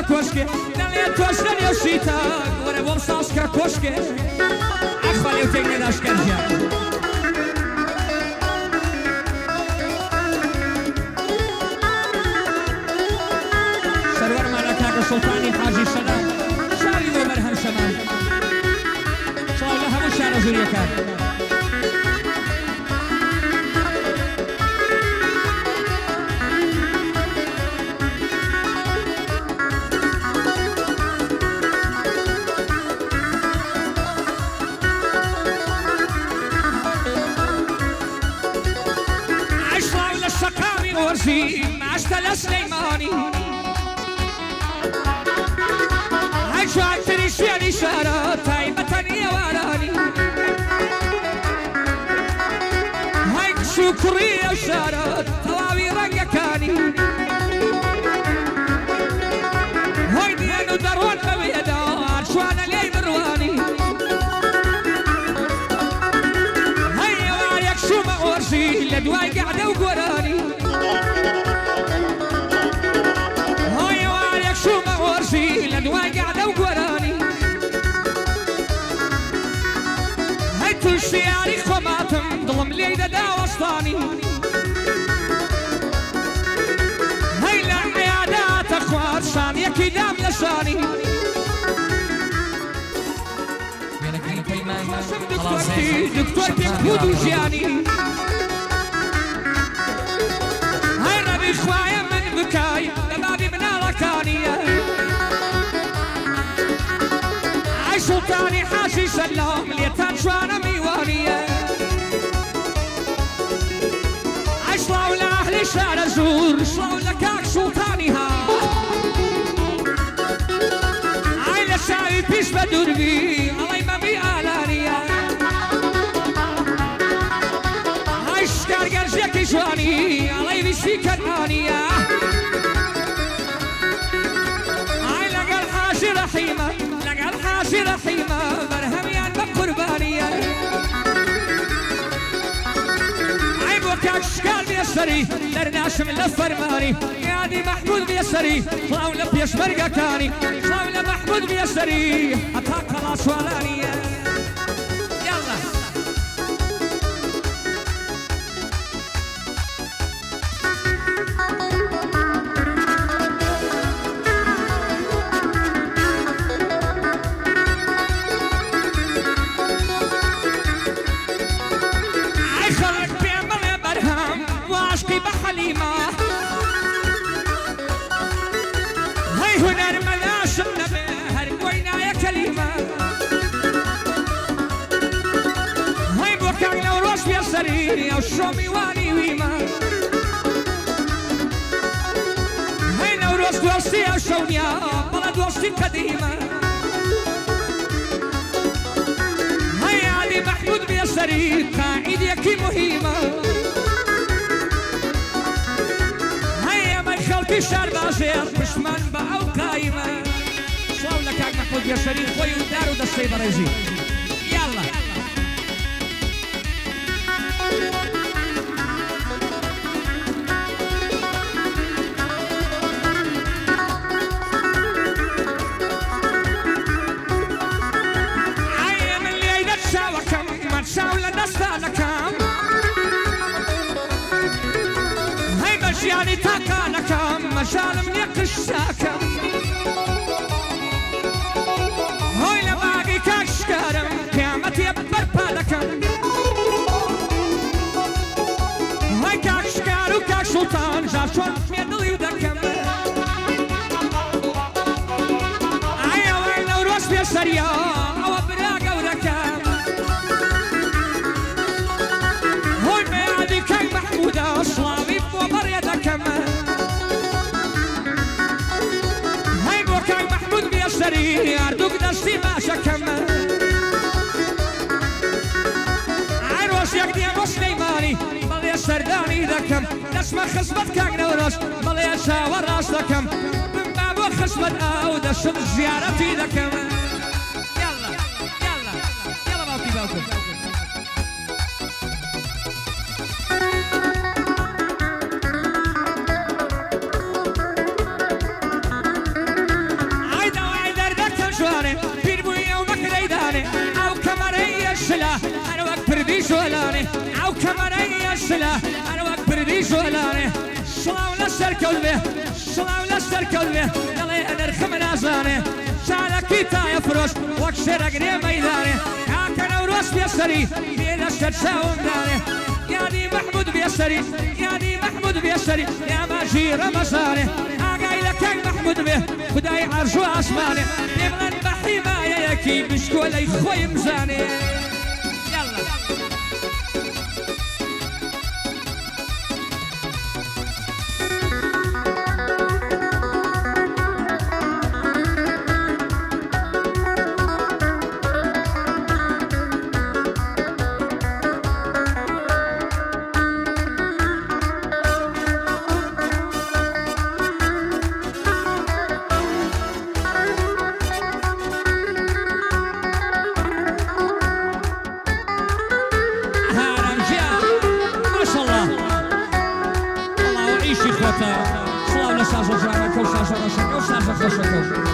كوشكي دلي توشن يوشيتا ورا بومساسكا كوشكي اخوالي وتيني داش كرجع سرور مالكاك سلطاني حاجي سلام شاري ومرهم شمال شاو لها مشارة زوريكا عشت سليماني هاي شو عتري شيري شارات هاي بطنية وراني هاي شكرية وشارات طواوي رنقكاني هاي ديانو درون بويدار شو انا لي برواني هاي وعيك شو ما ورشي لدواي قاعدة وقراني لدواي قاعدة وقراني هاي تشياري خماتم ظلم لي دا وسطاني هاي العيادات اخوات شاني كدام لشاني دكتورتي بخود وجاني هاي ربي خوايا من بكاي لبابي من ركانية سلطاني حاشي سلام ليتان شوانا ميوانية عشلاو لأهل شارع زور شلاو لكاك سلطاني ها عايلة شاي بيش بدور بي الله يمامي آلانية هاي شكار قرجيك جواني الله يبيشي كنانية عايلة قال حاشي رحيمة حاشي رحيمة مرهميان بقربانية عيب وكاك شكال بيسري لرناش من الفرماني يادي محمود بيسري طلاو لبيش مرقا كاني طلاو لمحمود بيسري أطاق خلاص ولانية يلا هاي هنر ملاش النبهر قوينا يا كلمة هاي بوكاك لو روش يا سريري او شومي واني ويما هاي لو روش دوستي او شونيا بلا دوستي قديمة هاي علي محمود بيسري قاعد يكي مهمة خلقي شار باشير بشمان باو قايمة شلاو لكاك محمود يا شريف خوي ودار ودستي بريزي يلا عيم اللي ايدك شاوكم ما تشاو لدستانكم يعني تاكانكم مشال منيق الشاكم هوي لباقي كاشكارم قيامتي يبر بالكم هاي كاشكار وكاش سلطان جاشون ميدلي ودكم عيا وين وروش بيسريا او براقة ودكم هوي ميادي كاي محمودة اصلاوي وبر يدكم هاي بوكاي محمود بيسري اردوك دستي باشكم عروس يقدي مسلماني بل يسرداني دكم نسمع خصبت كاك نوروش بل يشاور راس دكم من باب خصبت او دشم زيارتي دكم يلا يلا يلا باوكي باوكي زولاني شلاو لسر كلبه شلاو لسر كلبه يلا نرخم نازاني شالكي تا يفرش واكسر اقري ميداني كان وروس بيسري بين الشرشاوم داني يعني محمود بيسري يعني محمود بيسري يا ماجي رمضاني اقاي لك محمود به خداي عرش واسماني يمغن بحمايه يكي بشكولي خوي مزاني يلا صلاة ولا سازو زعما كوسا خوشا